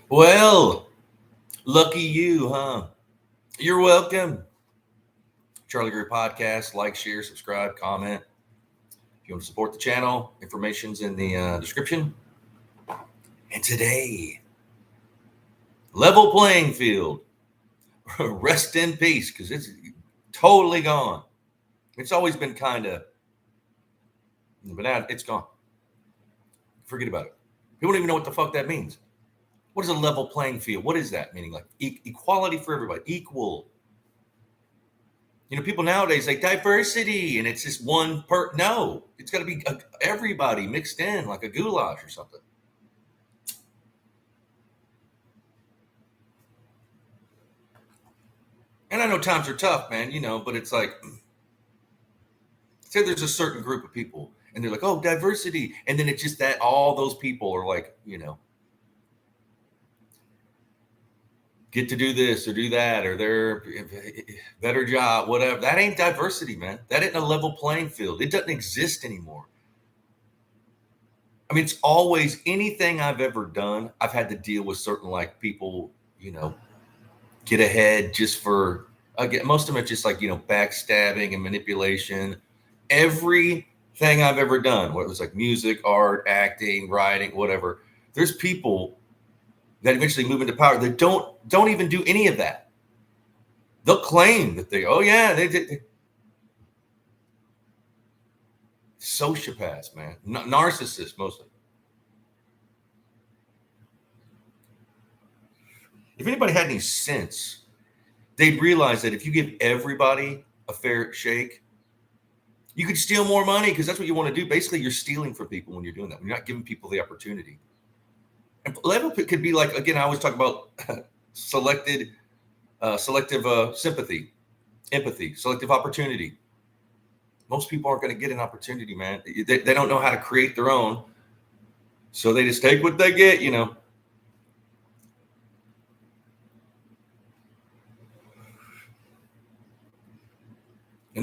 Well, lucky you, huh? You're welcome. Charlie Greer podcast. Like, share, subscribe, comment. If you want to support the channel, information's in the description. And today, level playing field. Rest in peace, because it's totally gone. It's always been kind of, but now it's gone. Forget about it. People don't even know what the fuck that means. What is a level playing field? What is that meaning? Like equality for everybody, equal. People nowadays like diversity, and it's just one per. No, it's got to be everybody mixed in, like a goulash or something. And I know times are tough, man. But it's like, say there's a certain group of people, and they're like, oh, diversity, and then it's just that all those people are like, get to do this or do that, or they're better job, whatever. That ain't diversity, man. That ain't a level playing field. It doesn't exist anymore. I mean, it's always anything I've ever done. I've had to deal with certain like people, get ahead just for again. Most of it just like backstabbing and manipulation. Everything I've ever done, whether it was like music, art, acting, writing, whatever. There's people that eventually move into power that don't even do any of that. They'll claim that oh yeah, they did. Sociopaths, man, narcissists mostly. If anybody had any sense, they'd realize that if you give everybody a fair shake, you could steal more money because that's what you want to do. Basically, you're stealing from people when you're doing that. You're not giving people the opportunity. And level could be like, again, I always talk about selective sympathy, empathy, selective opportunity. Most people aren't going to get an opportunity, man. They don't know how to create their own. So they just take what they get, In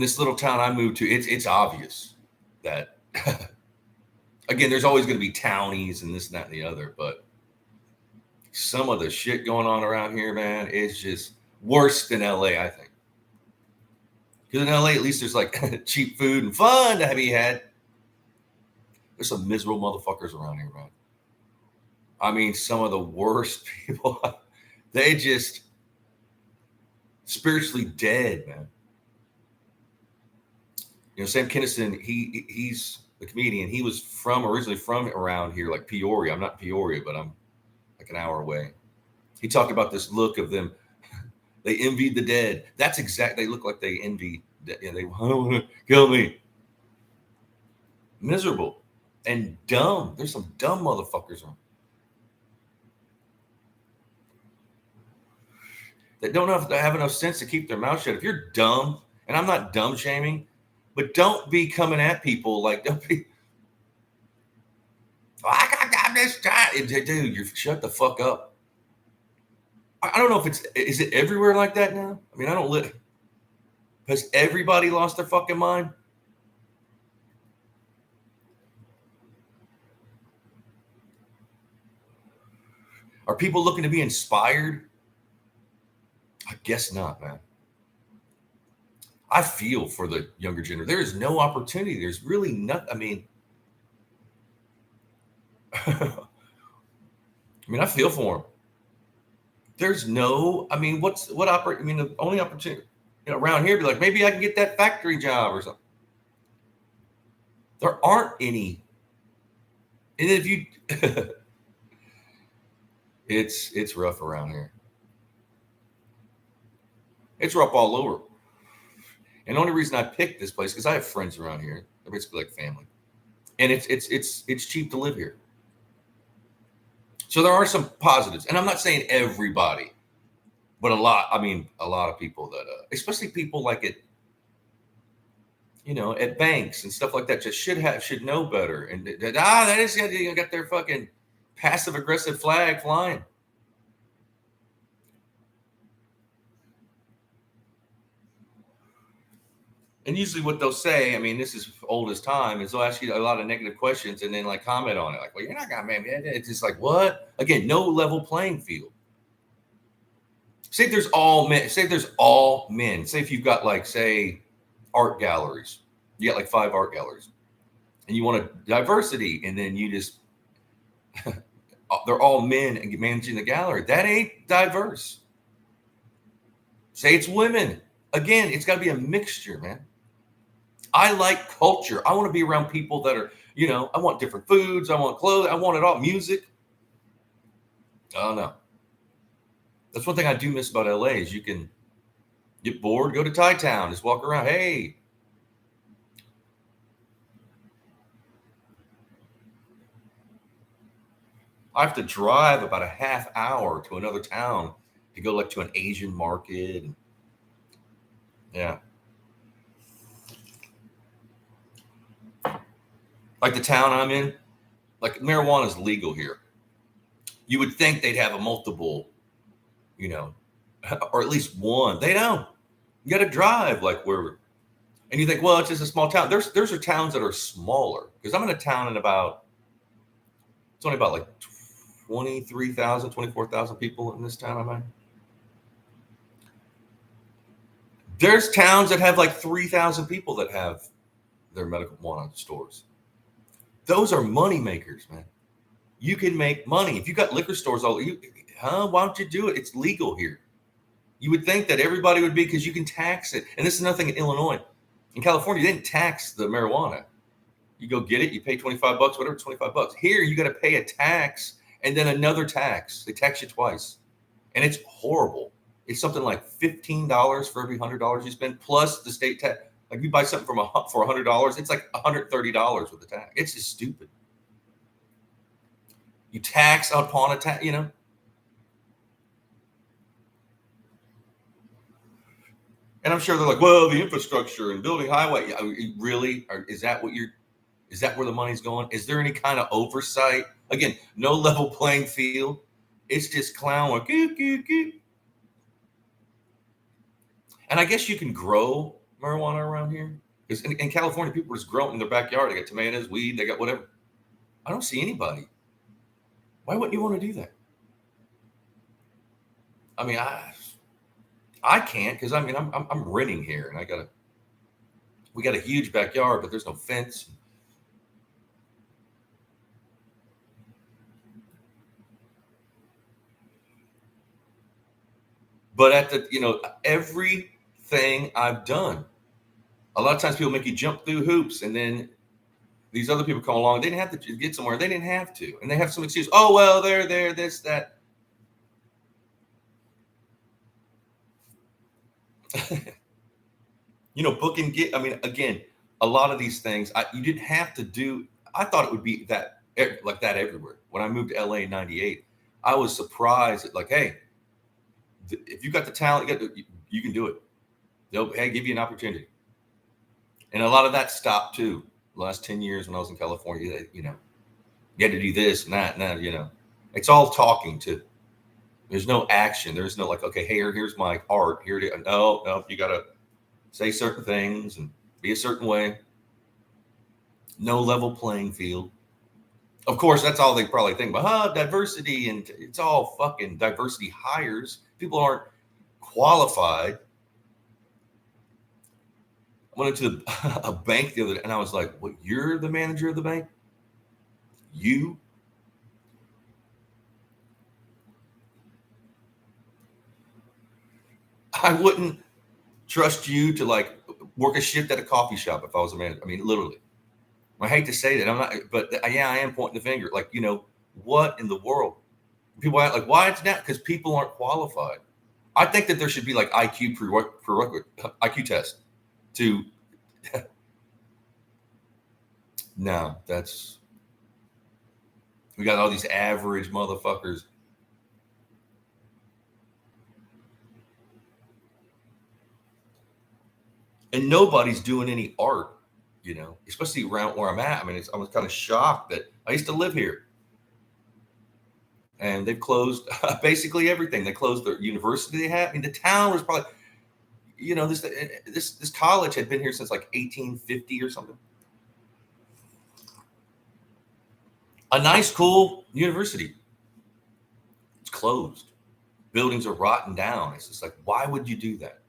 this little town I moved to, it's obvious that, again, there's always going to be townies and this, and that, and the other. But some of the shit going on around here, man, is just worse than LA, I think. Because in LA, at least there's like cheap food and fun to be had. There's some miserable motherfuckers around here, man. I mean, some of the worst people. They just spiritually dead, man. Sam Kinison, he's the comedian. He was originally from around here, like Peoria. I'm not Peoria, but I'm like an hour away. He talked about this look of them. They envied the dead. That's exactly. They look like they envy. They want to kill me. Miserable and dumb. There's some dumb motherfuckers on that don't have enough sense to keep their mouth shut. If you're dumb, and I'm not dumb shaming, but don't be coming at people like, don't be. Oh, I got this time, dude. You shut the fuck up. I don't know if is it everywhere like that now? I mean, I don't live. Has everybody lost their fucking mind? Are people looking to be inspired? I guess not, man. I feel for the younger generation. There is no opportunity. There's really nothing. I mean, I feel for them. There's no. I mean, the only opportunity around here be like, maybe I can get that factory job or something. There aren't any. And if you, it's rough around here. It's rough all over. And the only reason I picked this place because I have friends around here. They're basically like family, and it's cheap to live here. So there are some positives, and I'm not saying everybody, but a lot. I mean, a lot of people that, especially people like at banks and stuff like that, just should know better. And that is got their fucking passive aggressive flag flying. And usually what they'll say, I mean, this is old as time, is they'll ask you a lot of negative questions and then like comment on it. Like, well, you're not gonna make it. It's just like, what? Again, no level playing field. Say if there's all men, say if there's all men. Say if you've got like, say, art galleries. You got like 5 art galleries. And you want a diversity, and then you just they're all men and managing the gallery. That ain't diverse. Say it's women. Again, it's got to be a mixture, man. I like culture. I want to be around people that are, I want different foods. I want clothes. I want it all. Music. Oh, no. That's one thing I do miss about LA is you can get bored, go to Thai Town, just walk around. Hey. I have to drive about a half hour to another town to go like to an Asian market. Yeah. Like the town I'm in, like marijuana is legal here. You would think they'd have a multiple, or at least one. They don't. You got to drive like where, and you think, well, it's just a small town. There's are towns that are smaller because I'm in a town in it's only about like 23,000, 24,000 people in this town I'm in. There's towns that have like 3,000 people that have their medical marijuana stores. Those are money makers, man. You can make money. If you got liquor stores, why don't you do it? It's legal here. You would think that everybody would be because you can tax it. And this is nothing in Illinois. In California, they didn't tax the marijuana. You go get it, you pay $25, whatever, $25. Here, you got to pay a tax and then another tax. They tax you twice. And it's horrible. It's something like $15 for every $100 you spend, plus the state tax. Like you buy something for $100, it's like $130 with the tax. It's just stupid. You tax upon a tax, And I'm sure they're like, well, the infrastructure and building highway. Really? Is that where the money's going? Is there any kind of oversight? Again, no level playing field. It's just clown work. And I guess you can grow marijuana around here. Because in California, people just grow it in their backyard. They got tomatoes, weed, they got whatever. I don't see anybody. Why wouldn't you want to do that? I mean, I can't because I'm renting here and we got a huge backyard, but there's no fence. But everything I've done, a lot of times people make you jump through hoops, and then these other people come along. They didn't have to get somewhere. They didn't have to, and they have some excuse. Oh well, they're there, this, that. Book and get. I mean, again, a lot of these things you didn't have to do. I thought it would be like that everywhere. When I moved to LA in '98, I was surprised at like, hey, if you got the talent, you can do it. They'll give you an opportunity. And a lot of that stopped too. The last 10 years when I was in California, you had to do this and that. Now, it's all talking too. There's no action. There's no like, okay, hey, here's my art. Here it is. No, you got to say certain things and be a certain way. No level playing field. Of course, that's all they probably think about. Diversity, and it's all fucking diversity hires. People aren't qualified. I went into a bank the other day, and I was like, "What? You're the manager of the bank? You?" I wouldn't trust you to like work a shift at a coffee shop if I was a manager. I mean, literally. I hate to say that. I'm not, but yeah, I am pointing the finger. Like, what in the world? People act like, why it's not? Because people aren't qualified. I think that there should be like IQ prerequisite, IQ test to. No, we got all these average motherfuckers. And nobody's doing any art, especially around where I'm at. I mean, I was kind of shocked that I used to live here. And they've closed basically everything. They closed their university they had. I mean, the town was probably, this college had been here since like 1850 or something. A nice, cool university. It's closed. Buildings are rotting down. It's just like, why would you do that?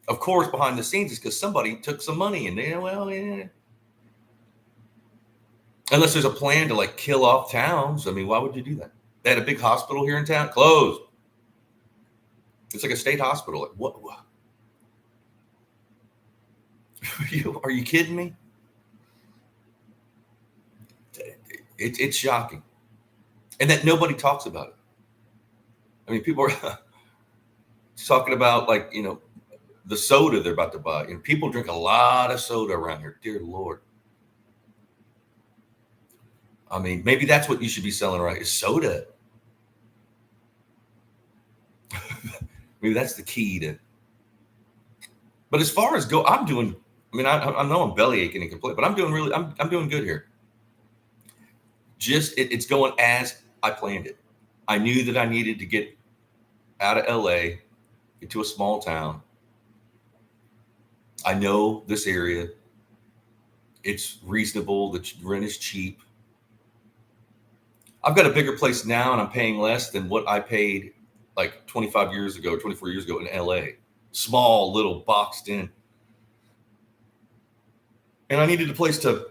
Of course, behind the scenes, it's because somebody took some money and unless there's a plan to like kill off towns. I mean, why would you do that? They had a big hospital here in town, closed. It's like a state hospital. Like, what? Are you kidding me? It's shocking. And that nobody talks about it. I mean, people are talking about like, the soda they're about to buy. And people drink a lot of soda around here. Dear Lord. I mean, maybe that's what you should be selling, right? Is soda. Maybe that's the key to. But as far as I'm doing. I mean, I know I'm belly aching and complaining, but I'm doing I'm doing good here. Just it's going as I planned it. I knew that I needed to get out of LA, get to a small town. I know this area. It's reasonable. The rent is cheap. I've got a bigger place now and I'm paying less than what I paid like 25 years ago, 24 years ago in LA. Small, little, boxed in. And I needed a place to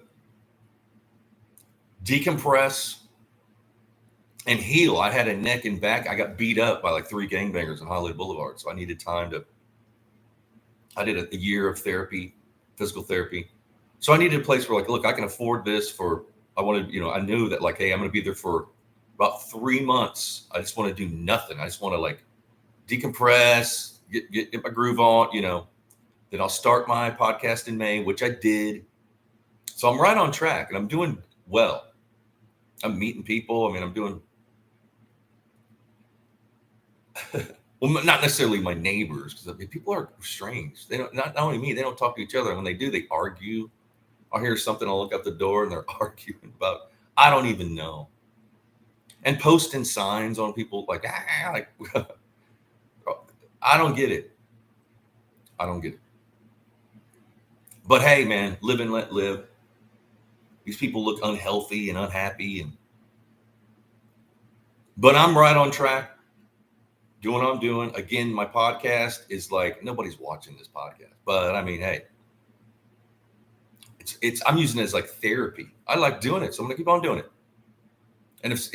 decompress and heal. I had a neck and back. I got beat up by like 3 gangbangers on Hollywood Boulevard. So I needed time I did a year of therapy, physical therapy. So I needed a place where like, look, I can afford this I knew that like, hey, I'm going to be there for about 3 months. I just want to do nothing. I just want to like decompress, get my groove on, then I'll start my podcast in May, which I did. So I'm right on track and I'm doing well. I'm meeting people. I mean, I'm doing, well, not necessarily my neighbors, because I mean, people are strange. They don't, not only me, they don't talk to each other. And when they do, they argue. I'll hear something, I'll look out the door and they're arguing about, I don't even know. And posting signs on people like I don't get it. I don't get it. But hey, man, live and let live. These people look unhealthy and unhappy, but I'm right on track. Doing what I'm doing. Again, my podcast is like, nobody's watching this podcast, but I mean, hey, I'm using it as like therapy. I like doing it, so I'm gonna keep on doing it. And if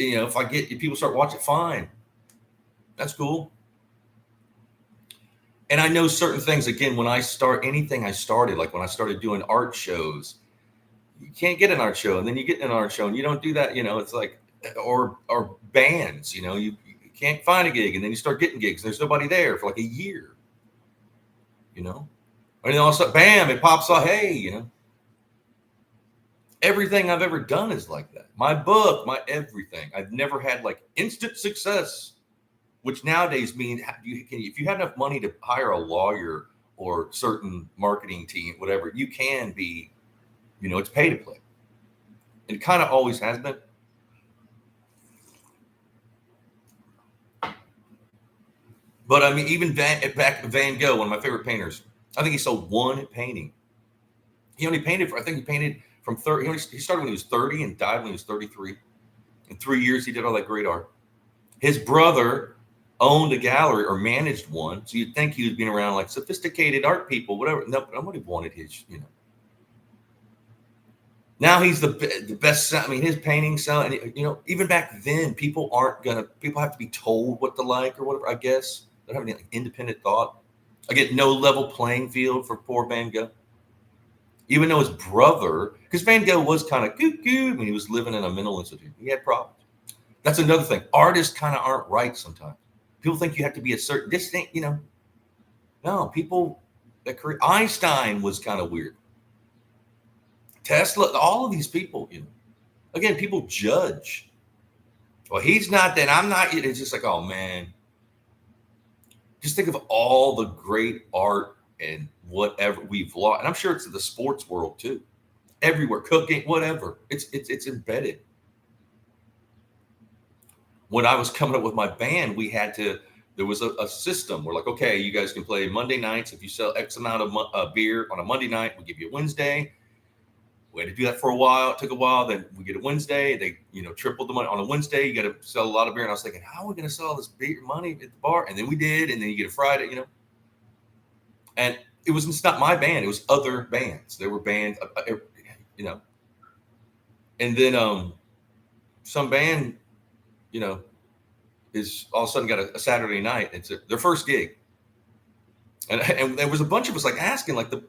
people start watching, fine, that's cool. And I know certain things. Again, when I start anything, I started like when I started doing art shows. You can't get an art show, and then you get an art show, and you don't do that. It's like, or bands. You can't find a gig, and then you start getting gigs. And there's nobody there for like a year. And then all of a sudden, bam, it pops up. Hey, everything I've ever done is like that. My book, my everything. I've never had like instant success, which nowadays means if you have enough money to hire a lawyer or certain marketing team, whatever, you can be, it's pay to play. It kind of always has been. But I mean, even Van Gogh, one of my favorite painters, I think he sold one painting. He painted from 30. He started when he was 30 and died when he was 33. In 3 years, he did all that great art. His brother owned a gallery or managed one. So you'd think he was being around like sophisticated art people, whatever. No, nobody wanted his, Now he's the best. I mean, his paintings sell. And, even back then, people have to be told what to like or whatever, I guess. They don't have any like, independent thought. I get no level playing field for poor Van Gogh. Even though his brother, because Van Gogh was kind of cuckoo when he was living in a mental institute. He had problems. That's another thing. Artists kind of aren't right sometimes. People think you have to be a certain, this thing, No, people that create, Einstein was kind of weird. Tesla, all of these people, again, people judge. Well, he's not that, I'm not. It's just like, oh man. Just think of all the great art and whatever we've lost. And I'm sure it's in the sports world too. Everywhere, cooking, whatever. It's embedded. When I was coming up with my band, we had to there was a system. We're like, okay, you guys can play Monday nights. If you sell X amount of beer on a Monday night, we'll give you a Wednesday. We had to do that for a while. It took a while. Then we get a Wednesday. They, tripled the money on a Wednesday. You got to sell a lot of beer. And I was thinking, how are we going to sell all this beer money at the bar? And then we did. And then you get a Friday, And it's not my band. It was other bands. There were bands, And then some band, is all of a sudden got a Saturday night. It's their first gig. And there was a bunch of us like asking like the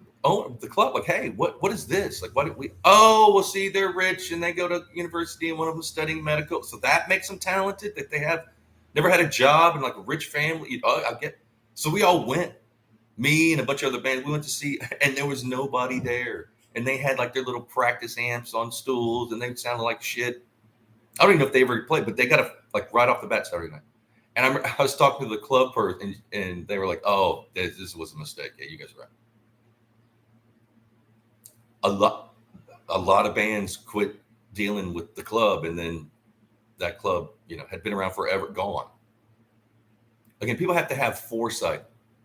club, like, hey, what is this? Like, what did we, well, see, they're rich and they go to university and one of them is studying medical. So that makes them talented, that they have never had a job and like a rich family. So we all went, me and a bunch of other bands, we went to see, and there was nobody there. And they had like their little practice amps on stools and they sounded like shit. I don't even know if they ever played, but they got a, like right off the bat Saturday night. And I was talking to the club person, and they were like, "Oh, this was a mistake. Yeah, you guys are right." A lot of bands quit dealing with the club, and then that club, had been around forever, gone. Again, people have to have foresight,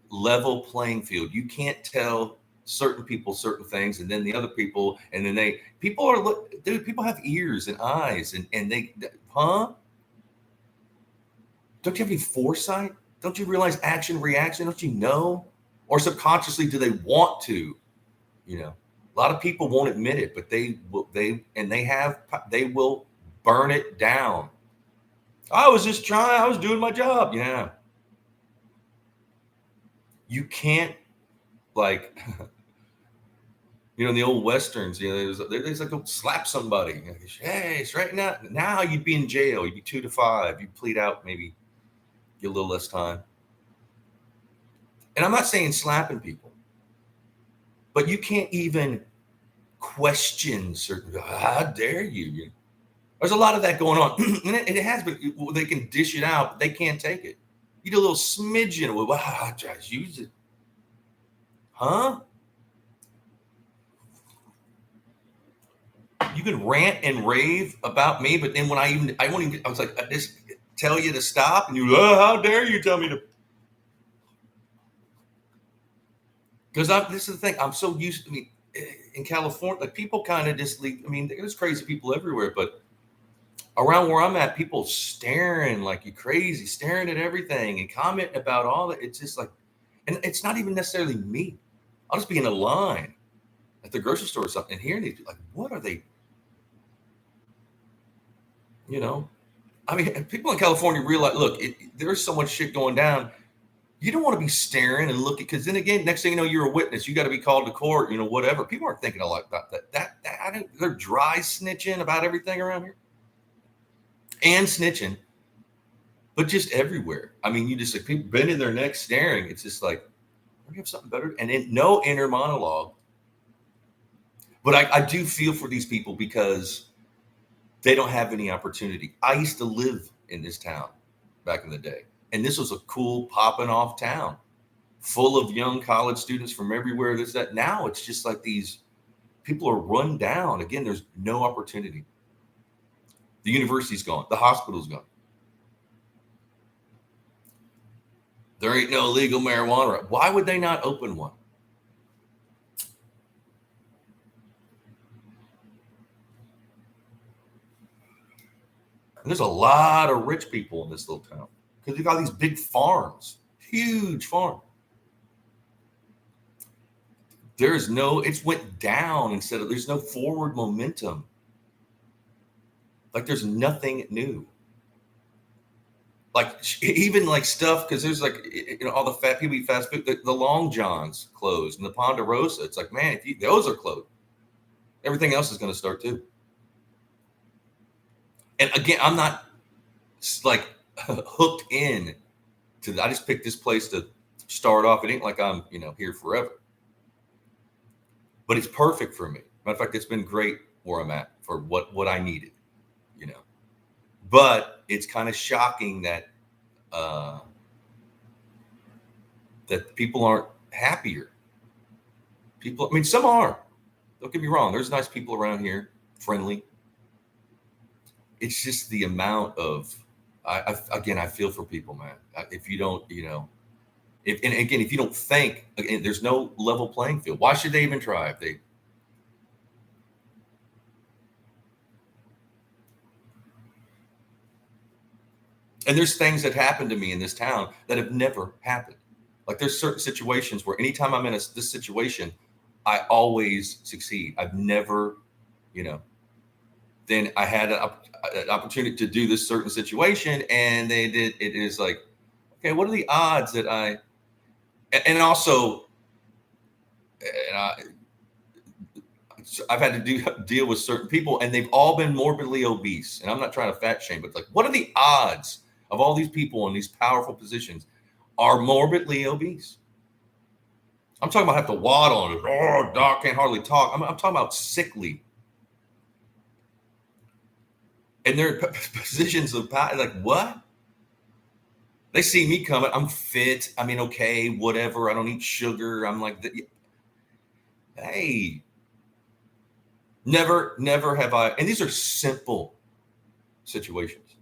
level playing field. You can't tell certain people certain things, and then the other people, and then people have ears and eyes, and they, Don't you have any foresight? Don't you realize action, reaction? Don't you know? Or subconsciously, do they want to? A lot of people won't admit it, but they will burn it down. I was doing my job. Yeah. You can't, like, in the old Westerns, there's like, go slap somebody. Hey, straighten out. Now you'd be in jail. You'd be 2 to 5. You'd plead out, maybe get a little less time. And I'm not saying slapping people, but you can't even question certain, how dare you? There's a lot of that going on. And it has been, they can dish it out, but they can't take it. You do a little smidgen, wow, just use it. You can rant and rave about me, but then when I was like, I just tell you to stop, and you, how dare you tell me to? Because this is the thing, I'm so used to, in California, like, people kind of just leave. There's crazy people everywhere, but around where I'm at, people staring like you crazy, staring at everything and commenting about all that. It's just like, and it's not even necessarily me. I'll just be in a line at the grocery store or something and hearing these people, like, what are they? People in California realize, look, there's so much shit going down. You don't want to be staring and looking, because then again, next thing you know, you're a witness. You got to be called to court, whatever. People aren't thinking a lot about that. They're dry snitching about everything around here, and snitching, but just everywhere. You just, like, people bending their necks, staring. It's just like, we have something better, and no inner monologue. But I do feel for these people because they don't have any opportunity. I used to live in this town back in the day, and this was a cool, popping off town full of young college students from everywhere. This, that. Now it's just like these people are run down. Again, there's no opportunity. The university's gone. The hospital's gone. There ain't no legal marijuana. Why would they not open one? And there's a lot of rich people in this little town because you got these big farms, huge farm. It's went down instead of, there's no forward momentum. Like, there's nothing new. Like, even like stuff, because there's like, all the fat people eat fast food. The Long Johns closed, and the Ponderosa. It's like, man, if those are closed, everything else is going to start too. And again, I'm not like hooked in to. I just picked this place to start off. It ain't like I'm here forever, but it's perfect for me. Matter of fact, it's been great where I'm at for what I needed. But it's kind of shocking that that people aren't happier. People, some are. Don't get me wrong. There's nice people around here, friendly. It's just the amount of Again, I feel for people, man. If you don't, and again, if you don't think, again, there's no level playing field. Why should they even try if they? And there's things that happen to me in this town that have never happened. Like there's certain situations where anytime I'm in this situation, I always succeed. I've never, you know, then I had an opportunity to do this certain situation and they did. It is like, okay, what are the odds that and also, and I've had to deal with certain people and they've all been morbidly obese. And I'm not trying to fat shame, but like, what are the odds of all these people in these powerful positions are morbidly obese? I'm talking about have to waddle and doc can't hardly talk. I'm talking about sickly. And they're positions of power. Like, what? They see me coming. I'm fit. I mean, okay, whatever. I don't eat sugar. I'm like, hey, never have I. And these are simple situations.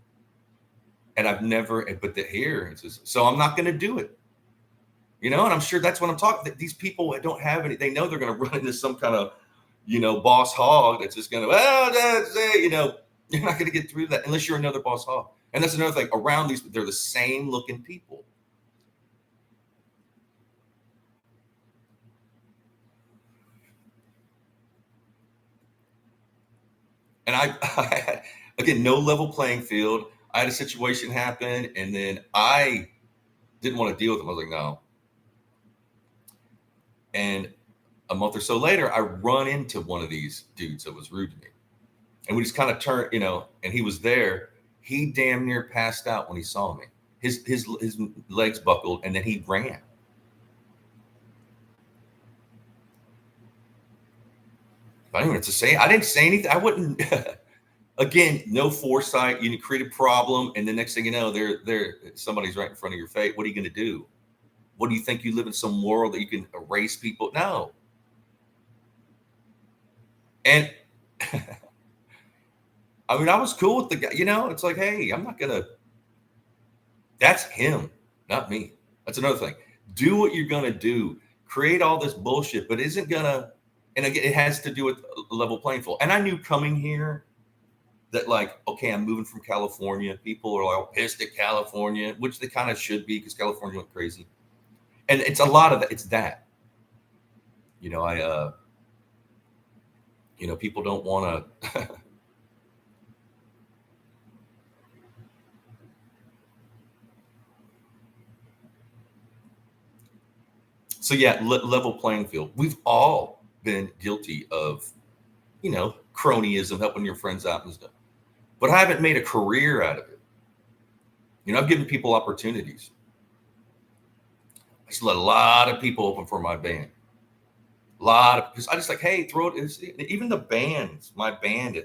And I've never, but here, it's just, so I'm not going to do it. And I'm sure that's what I'm talking. These people don't have any, they know they're going to run into some kind of, boss hog that's just going to, you're not going to get through that unless you're another boss hog. And that's another thing around these, they're the same looking people. And I had, again, no level playing field. I had a situation happen and then I didn't want to deal with them. I was like, no. And a month or so later, I run into one of these dudes that was rude to me. And we just kind of turned, and he was there. He damn near passed out when he saw me. His legs buckled and then he ran. I didn't say anything. I wouldn't. Again, no foresight. You create a problem, and the next thing you know, somebody's right in front of your face. What are you going to do? What do you think? You live in some world that you can erase people? No. And I mean, I was cool with the guy. It's like, hey, I'm not gonna. That's him, not me. That's another thing. Do what you're gonna do. Create all this bullshit, but isn't gonna. And again, it has to do with a level playing field. And I knew coming here that, like, okay, I'm moving from California. People are like pissed at California, which they kind of should be because California went crazy. And it's a lot of that. It's that. People don't want to. So yeah, level playing field. We've all been guilty of, cronyism, helping your friends out and stuff. But I haven't made a career out of it. I've given people opportunities. I just let a lot of people open for my band. Because I just like, hey, throw it. Even the bands, my band,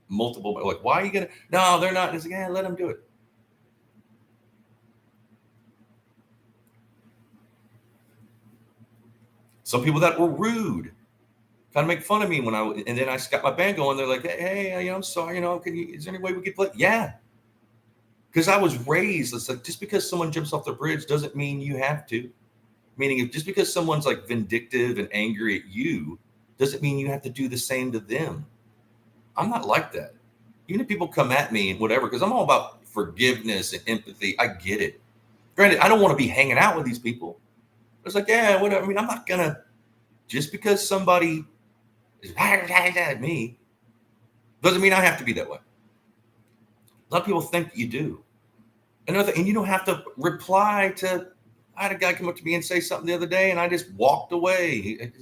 multiple, like, why are you gonna? No, they're not. It's like, yeah, let them do it. Some people that were rude, kind of make fun of me and then I got my band going. They're like, hey, I'm sorry, is there any way we could play? Yeah. Because I was raised, it's like, just because someone jumps off the bridge doesn't mean you have to. Meaning, just because someone's like vindictive and angry at you doesn't mean you have to do the same to them. I'm not like that. Even if people come at me and whatever, because I'm all about forgiveness and empathy. I get it. Granted, I don't want to be hanging out with these people. It's like, yeah, whatever. I mean, I'm not gonna, just because somebody is at me doesn't mean I have to be that way. A lot of people think you do. And you don't have to reply to. I had a guy come up to me and say something the other day, and I just walked away.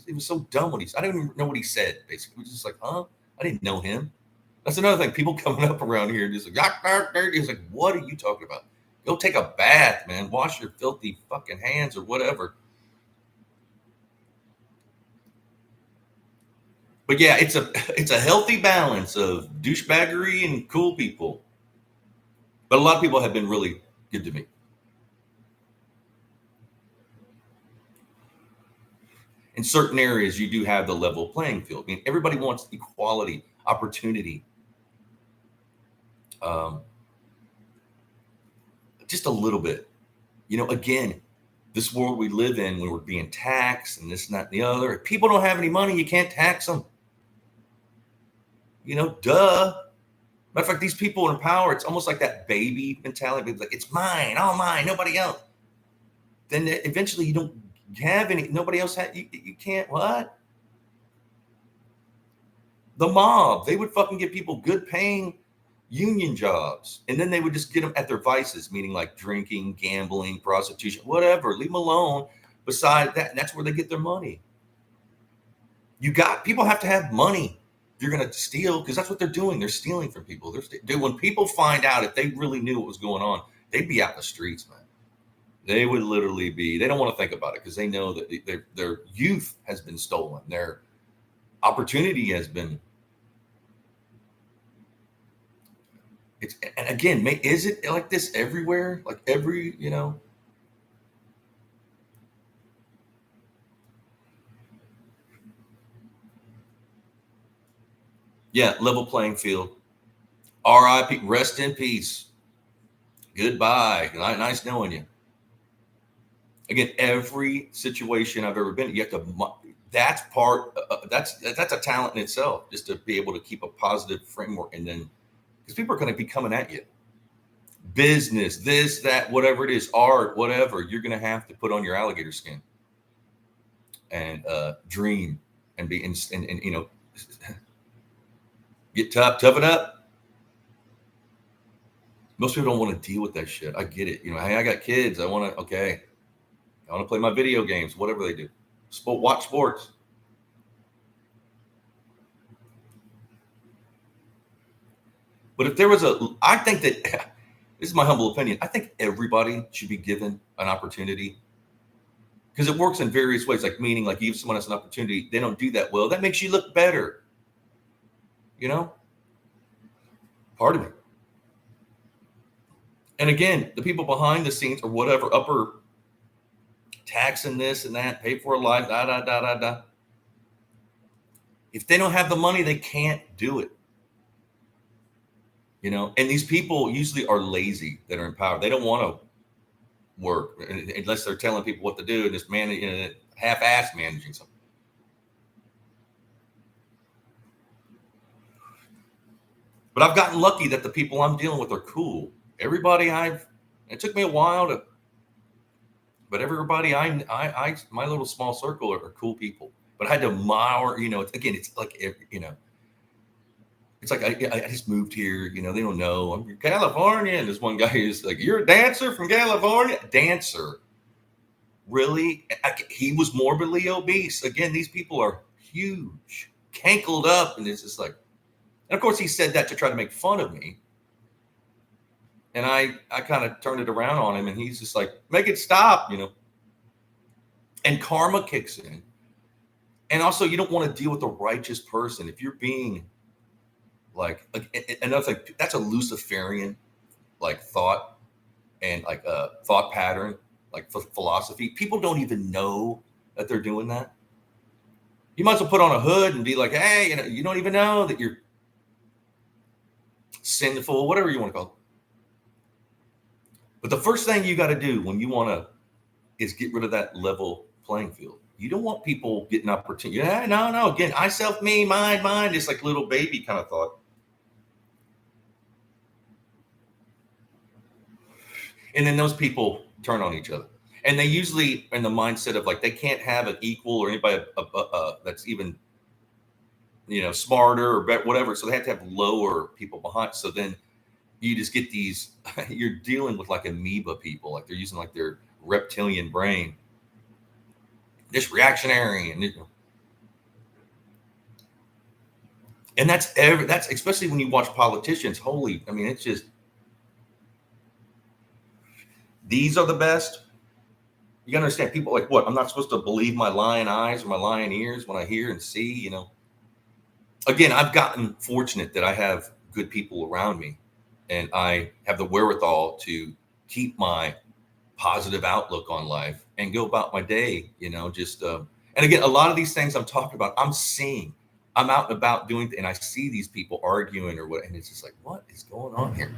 It was so dumb I didn't even know what he said. Basically, it was just like, huh? I didn't know him. That's another thing. People coming up around here just like, he's like, what are you talking about? Go take a bath, man. Wash your filthy fucking hands or whatever. But yeah, it's a healthy balance of douchebaggery and cool people. But a lot of people have been really good to me. In certain areas, you do have the level playing field. I mean, everybody wants equality, opportunity. just a little bit. Again, this world we live in, when we're being taxed and this and that and the other, if people don't have any money, you can't tax them. Duh. Matter of fact, these people in power, it's almost like that baby mentality. It's like, it's mine, all mine, nobody else. Then eventually you don't have any, nobody else has, you can't, what? The mob, they would fucking give people good paying union jobs. And then they would just get them at their vices, meaning like drinking, gambling, prostitution, whatever. Leave them alone. Besides that, and that's where they get their money. People have to have money. You're going to steal, because that's what they're doing. They're stealing from people. Dude, when people find out, if they really knew what was going on, they'd be out in the streets, man. They would literally be, they don't want to think about it because they know that their youth has been stolen. Their opportunity has been. And again, is it like this everywhere? Like every, Yeah, level playing field. R.I.P. Rest in peace. Goodbye. Nice knowing you. Again, every situation I've ever been in, you have to. That's that's a talent in itself, just to be able to keep a positive framework, and then because people are going to be coming at you. Business, this, that, whatever it is, art, whatever, you're going to have to put on your alligator skin and dream and be and get tough it up. Most people don't want to deal with that shit. I get it. Hey, I got kids. I want to play my video games, whatever they do. Watch sports. But if there was I think that, this is my humble opinion, I think everybody should be given an opportunity, because it works in various ways. Like, meaning, like, you give someone else an opportunity, they don't do that well, that makes you look better. Part of it. And again, the people behind the scenes or whatever, upper taxing this and that, pay for a life, da. If they don't have the money, they can't do it. And these people usually are lazy that are in power. They don't want to work unless they're telling people what to do and just half-ass managing something. But I've gotten lucky that the people I'm dealing with are cool. Everybody it took me a while but everybody my little small circle are cool people. But I had to admire, again, it's like, it's like I just moved here, they don't know I'm from California, and this one guy is like, "You're a dancer from California?" Dancer, really? He was morbidly obese. Again, these people are huge, cankled up, and it's just like, and of course he said that to try to make fun of me. And I kind of turned it around on him, and he's just like, "Make it stop," And karma kicks in. And also, you don't want to deal with a righteous person. If you're being like another thing, that's a Luciferian like thought and like a thought pattern, like philosophy. People don't even know that they're doing that. You might as well put on a hood and be like, "Hey, you don't even know that you're sinful," whatever you want to call it. But the first thing you got to do when you want to is get rid of that level playing field. You don't want people getting opportunity. Yeah, no. Again, I, self, me, mine. It's like little baby kind of thought. And then those people turn on each other. And they usually in the mindset of like, they can't have an equal or anybody that's even, smarter or better, whatever. So they have to have lower people behind. So then you just get these, you're dealing with like amoeba people. Like they're using like their reptilian brain. This reactionary and that's especially when you watch politicians. It's just, these are the best. You gotta understand, people like, what? I'm not supposed to believe my lying eyes or my lying ears when I hear and see, Again, I've gotten fortunate that I have good people around me, and I have the wherewithal to keep my positive outlook on life and go about my day, and again, a lot of these things I'm talking about, I'm seeing. I'm out and about doing, and I see these people arguing or what, and it's just like, what is going on here?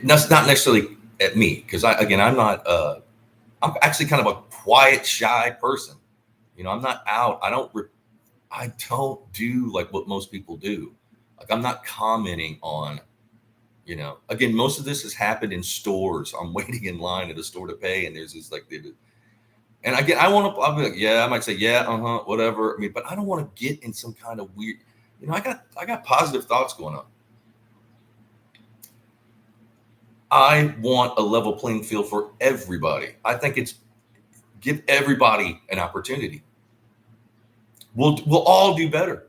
That's not necessarily at me, because I'm not. I'm actually kind of a quiet, shy person. I'm not out. I don't do like what most people do. Like, I'm not commenting on. Again, most of this has happened in stores. I'm waiting in line at a store to pay, and there's this and again, I'll be like, yeah, I might say, yeah, whatever. I mean, but I don't want to get in some kind of weird. I got positive thoughts going on. I want a level playing field for everybody. I think it's give everybody an opportunity. We'll all do better.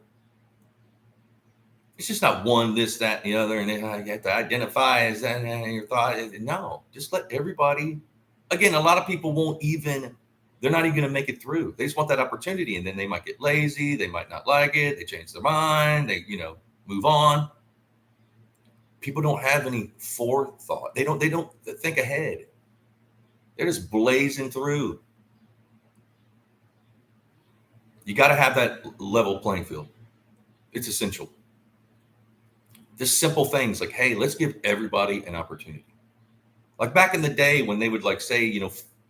It's just not one, this, that, and the other, and then you have to identify as that and your thought. No, just let everybody. Again, a lot of people won't even. They're not even going to make it through. They just want that opportunity, and then they might get lazy. They might not like it. They change their mind. They move on. People don't have any forethought. They don't think ahead. They're just blazing through. You got to have that level playing field. It's essential. Just simple things like, hey, let's give everybody an opportunity. Like back in the day when they would like say,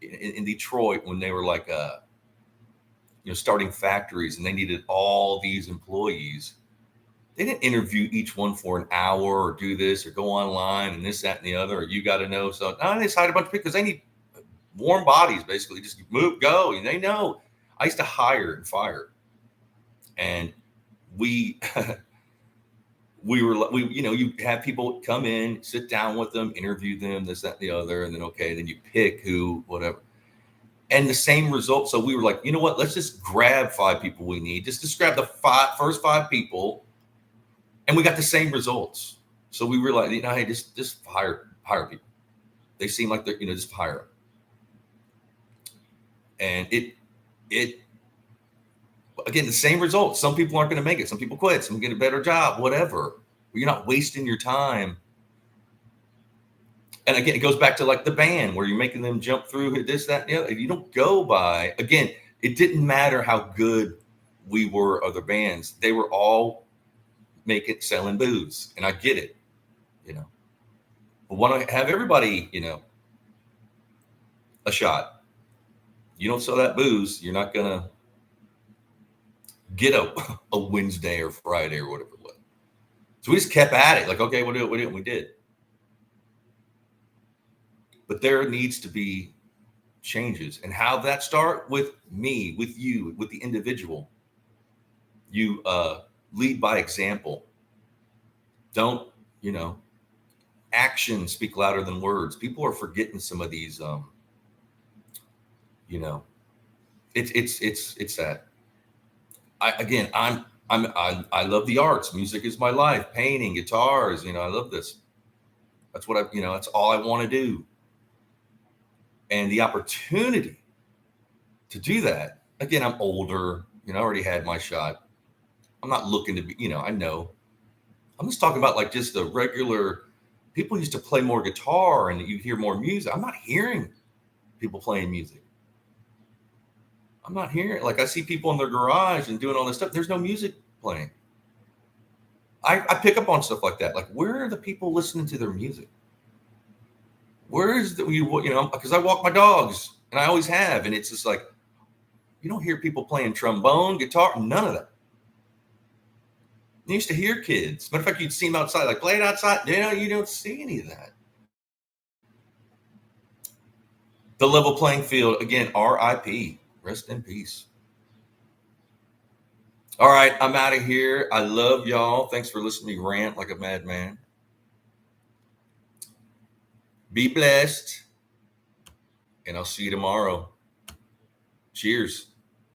in Detroit, when they were like, starting factories and they needed all these employees, they didn't interview each one for an hour or do this or go online and this, that, and the other, or you got to know. So no, they hired a bunch of people because they need warm bodies, basically. Just move, go. And they know. I used to hire and fire. And you have people come in, sit down with them, interview them, this, that, and the other, and then then you pick who, whatever. And the same result. So we were like, you know what? Let's just grab 5 people we need. Just grab the first 5 people, and we got the same results. So we realized, hey, just hire people. They seem like they're, just hire them. And it again, the same results. Some people aren't going to make it. Some people quit. Some get a better job, whatever. You're not wasting your time. And again, it goes back to like the band where you're making them jump through this, that, and the other. If you don't go by, again, it didn't matter how good we were, other bands. They were all selling booze. And I get it, But want to have everybody, a shot. You don't sell that booze, you're not going to get a Wednesday or Friday or whatever it was. So we just kept at it. Like, okay, we'll do it. We did. But there needs to be changes. And how that start? With me, with you, with the individual. You lead by example. Don't, actions speak louder than words. People are forgetting some of these, it's that. I love the arts. Music is my life. Painting, guitars, I love this. That's what that's all I want to do. And the opportunity to do that, again, I'm older, I already had my shot. I'm not looking to be, I know. I'm just talking about like just the regular people used to play more guitar and you hear more music. I'm not hearing people playing music. I'm not hearing, like I see people in their garage and doing all this stuff. There's no music playing. I pick up on stuff like that. Like, where are the people listening to their music? Where is because I walk my dogs and I always have. And it's just like, you don't hear people playing trombone, guitar, none of that. You used to hear kids. Matter of fact, you'd see them outside, like playing outside. You don't see any of that. The level playing field, again, R.I.P. Rest in peace. All right, I'm out of here. I love y'all. Thanks for listening to me rant like a madman. Be blessed, and I'll see you tomorrow. Cheers.